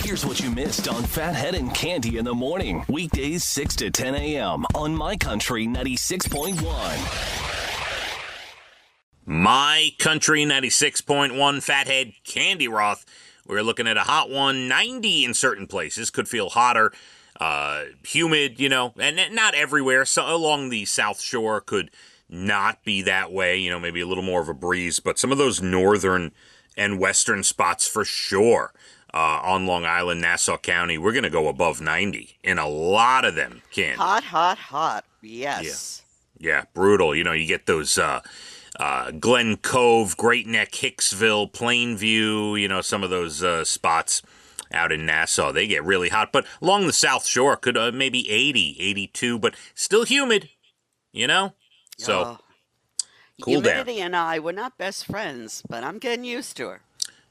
Here's what you missed on Phathead and Cande in the morning. Weekdays 6 to 10 a.m. on My Country 96.1. My Country 96.1, Phathead, Cande Roth. We're looking at a hot 190 in certain places. Could feel hotter, humid, and not everywhere. So along the South Shore could not be that way, maybe a little more of a breeze. But some of those northern and western spots for sure. On Long Island, Nassau County, we're going to go above 90 in a lot of them, Cande. Hot. Yes. Yeah, brutal. You get those Glen Cove, Great Neck, Hicksville, Plainview, some of those spots out in Nassau. They get really hot. But along the South Shore, could maybe 80, 82, but still humid, So, cool down. Humidity and I were not best friends, but I'm getting used to her.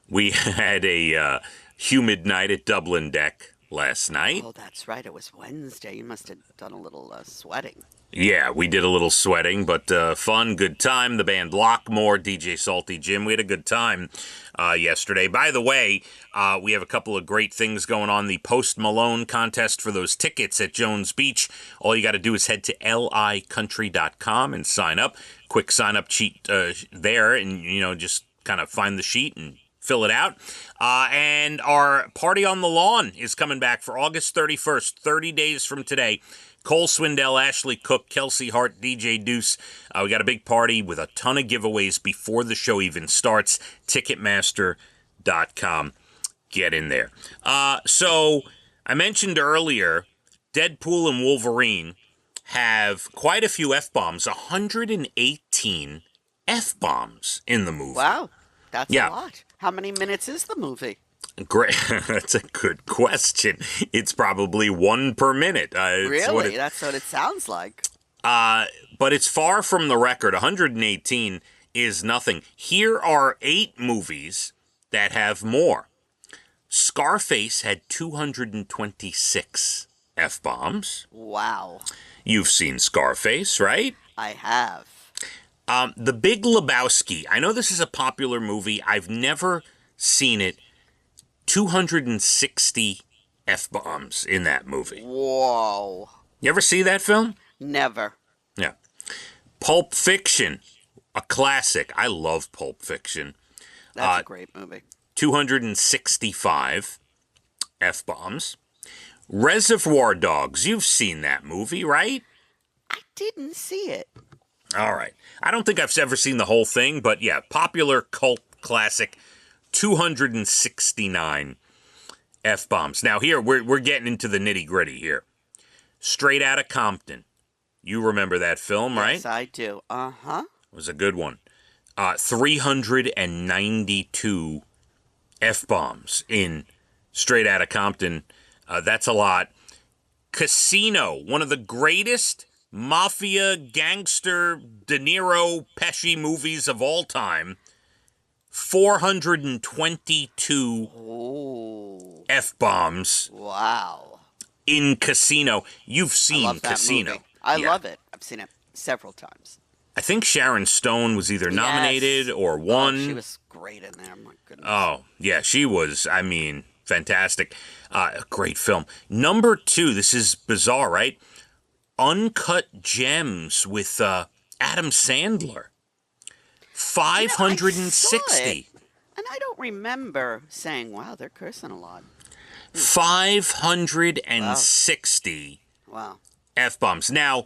We had a humid night at Dublin Deck last night. Oh, that's right. It was Wednesday. You must have done a little sweating. Yeah, we did a little sweating, but fun, good time. The band Lockmore, DJ Salty Jim, we had a good time yesterday. By the way, we have a couple of great things going on. The Post Malone contest for those tickets at Jones Beach. All you got to do is head to licountry.com and sign up. Quick sign-up sheet there, and, just kind of find the sheet and fill it out. And our Party on the Lawn is coming back for August 31st, 30 days from today. Cole Swindell, Ashley Cook, Kelsey Hart, DJ Deuce. We got a big party with a ton of giveaways before the show even starts. Ticketmaster.com. Get in there. So I mentioned earlier, Deadpool and Wolverine have quite a few F-bombs, 118 F-bombs in the movie. Wow, that's a lot. How many minutes is the movie? Great. That's a good question. It's probably one per minute. Really? That's what it sounds like. But it's far from the record. 118 is nothing. Here are 8 movies that have more. Scarface had 226 F-bombs. Wow. You've seen Scarface, right? I have. The Big Lebowski. I know this is a popular movie. I've never seen it. 260 F-bombs in that movie. Whoa. You ever see that film? Never. Yeah. Pulp Fiction, a classic. I love Pulp Fiction. That's a great movie. 265 F-bombs. Reservoir Dogs. You've seen that movie, right? I didn't see it. All right. I don't think I've ever seen the whole thing, but yeah, popular cult classic, 269 F-bombs. Now here, we're getting into the nitty-gritty here. Straight Outta Compton. You remember that film, right? Yes, I do. Uh-huh. It was a good one. 392 F-bombs in Straight Outta Compton. That's a lot. Casino, one of the greatest mafia, gangster, De Niro, Pesci movies of all time. 422 F-bombs. Wow. In Casino. You've seen Casino. I love it. I've seen it several times. I think Sharon Stone was either nominated or won. Oh, she was great in there. My goodness. Oh, yeah, she was, fantastic. Great film. Number 2, this is bizarre, right? Uncut Gems with Adam Sandler. 560. And I don't remember saying, wow, they're cursing a lot. 560 Wow. F-bombs. Now,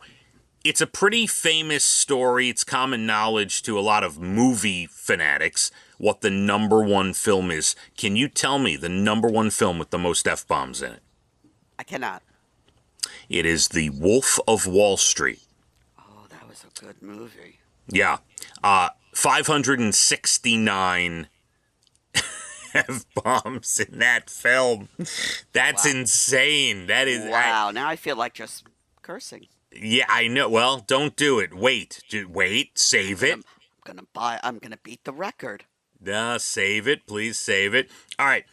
it's a pretty famous story. It's common knowledge to a lot of movie fanatics what the number one film is. Can you tell me the number one film with the most F-bombs in it? I cannot. It is The Wolf of Wall Street. Oh, that was a good movie. Yeah. 569 F-bombs in that film. That's insane. That is... Wow, now I feel like just cursing. Yeah, I know. Well, don't do it. Wait, save it. I'm gonna beat the record. Save it. Please save it. All right.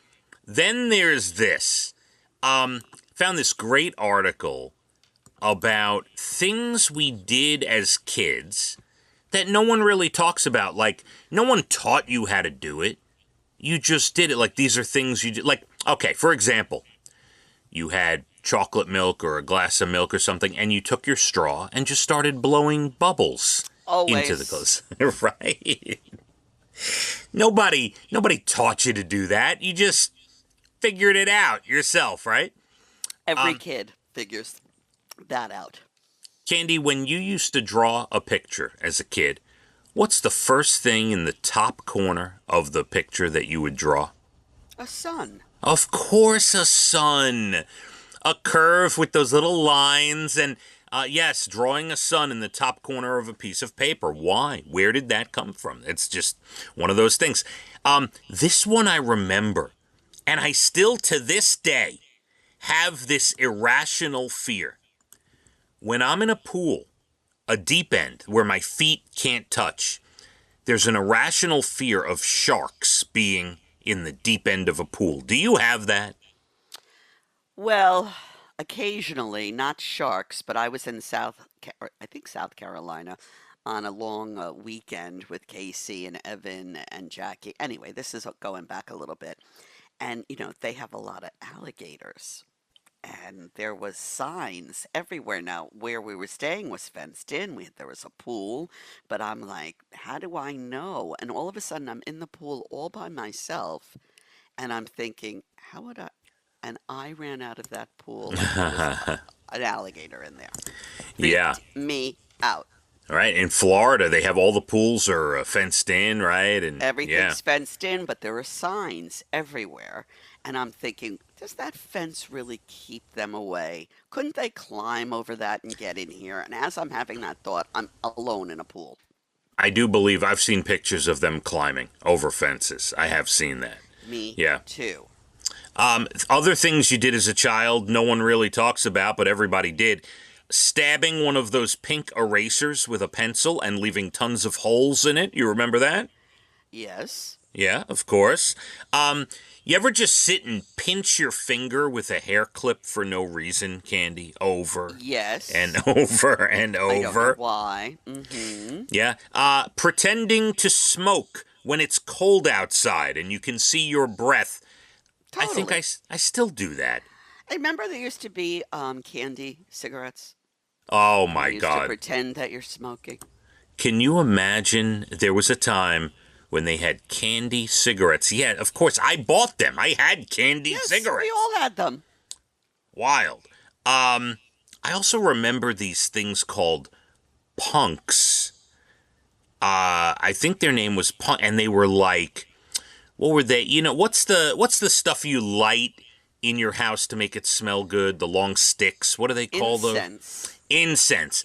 Then there's this. Found this great article about things we did as kids that no one really talks about. Like, no one taught you how to do it. you just did it. Like, these are things you did. Like, okay, for example, you had chocolate milk or a glass of milk or something, and you took your straw and just started blowing bubbles into the Always. glass. Right? Nobody taught you to do that. You just figured it out yourself, right? Every kid figures that out. Candy, when you used to draw a picture as a kid, what's the first thing in the top corner of the picture that you would draw? A sun. Of course, a sun. A curve with those little lines. And yes, drawing a sun in the top corner of a piece of paper. Why? Where did that come from? It's just one of those things. This one I remember. And I still, to this day, have this irrational fear. When I'm in a pool, a deep end where my feet can't touch, there's an irrational fear of sharks being in the deep end of a pool. Do you have that? Well, occasionally, not sharks, but I was in I think South Carolina, on a long weekend with Casey and Evan and Jackie. Anyway, this is going back a little bit, and they have a lot of alligators. And there was signs everywhere. Now, where we were staying was fenced in. There was a pool, but I'm like, how do I know? And all of a sudden, I'm in the pool all by myself, and I'm thinking, how would I? And I ran out of that pool like there was an alligator in there. Yeah. Freaked me out. Right. In Florida, they have all the pools are fenced in, right? And Everything's fenced in, but there are signs everywhere. And I'm thinking, does that fence really keep them away? Couldn't they climb over that and get in here? And as I'm having that thought, I'm alone in a pool. I do believe I've seen pictures of them climbing over fences. I have seen that. Me Yeah. too. Other things you did as a child, no one really talks about, but everybody did. Stabbing one of those pink erasers with a pencil and leaving tons of holes in it. You remember that? Yes. Yeah, of course. You ever just sit and pinch your finger with a hair clip for no reason, Candy? Over Yes. and over and over. I don't know why. Mm-hmm. Yeah. Pretending to smoke when it's cold outside and you can see your breath. Totally. I think I still do that. I remember there used to be candy cigarettes. Oh, You my used to God. pretend that you're smoking. Can you imagine there was a time when they had candy cigarettes? Yeah, of course. I bought them. I had candy Yes, cigarettes. we all had them. Wild. I also remember these things called punks. I think their name was Punk, and they were like, what were they? What's the stuff you light in your house to make it smell good? The long sticks. What do they call those? Incense. Incense.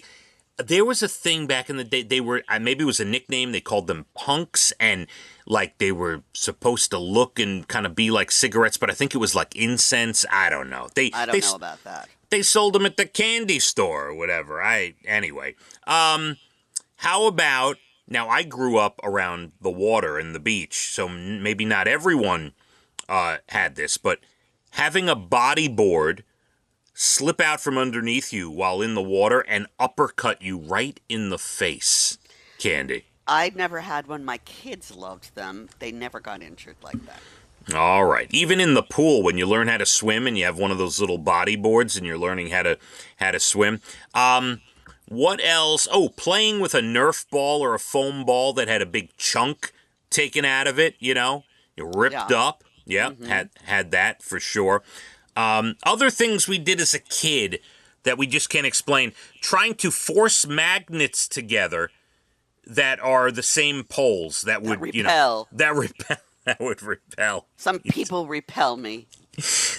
There was a thing back in the day. They were maybe it was a nickname. They called them punks, and like they were supposed to look and kind of be like cigarettes, but I think it was like incense. I don't know. I don't know about that. They sold them at the candy store or whatever. Anyway. How about now? I grew up around the water and the beach, so maybe not everyone had this, but having a bodyboard slip out from underneath you while in the water and uppercut you right in the face, Candy. I've never had one. My kids loved them. They never got injured like that. All right. Even in the pool, when you learn how to swim and you have one of those little bodyboards and you're learning how to swim. What else? Oh, playing with a Nerf ball or a foam ball that had a big chunk taken out of it. It ripped up. Yeah, had that for sure. Other things we did as a kid that we just can't explain. Trying to force magnets together that are the same poles that would repel. That would repel. Some people repel me.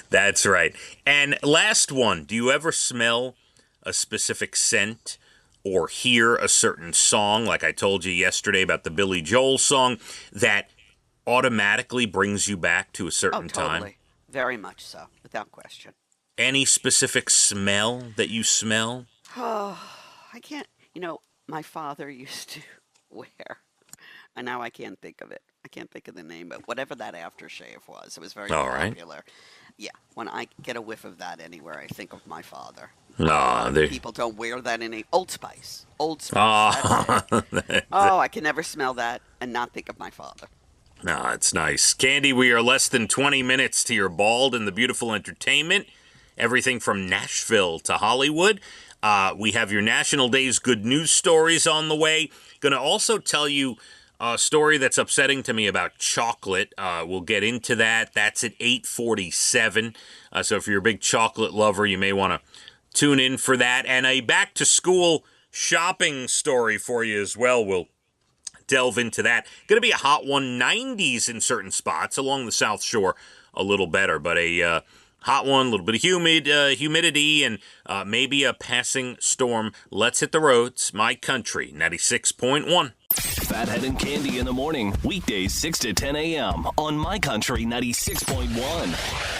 That's right. And last one, do you ever smell a specific scent or hear a certain song, like I told you yesterday about the Billy Joel song, that automatically brings you back to a certain totally. time? Very much so, without question. Any specific smell that you smell? Oh, I can't. My father used to wear, and now I can't think of it. I can't think of the name, but whatever that aftershave was, it was very popular. Yeah, when I get a whiff of that anywhere, I think of my father. People don't wear that in Old Spice. Old Spice. That's it. I can never smell that and not think of my father. Ah, it's nice. Cande, we are less than 20 minutes to your bald and the beautiful entertainment. Everything from Nashville to Hollywood. We have your National Days good news stories on the way. Going to also tell you a story that's upsetting to me about chocolate. We'll get into that. That's at 8:47. So if you're a big chocolate lover, you may want to tune in for that. And a back-to-school shopping story for you as well. We'll delve into that. Going to be a hot one, 90s in certain spots along the South Shore, a little better, but a hot one, a little bit of humidity, and maybe a passing storm. Let's hit the roads. My Country 96.1. Phathead and Cande in the morning, weekdays 6 to 10 a.m. on My Country 96.1.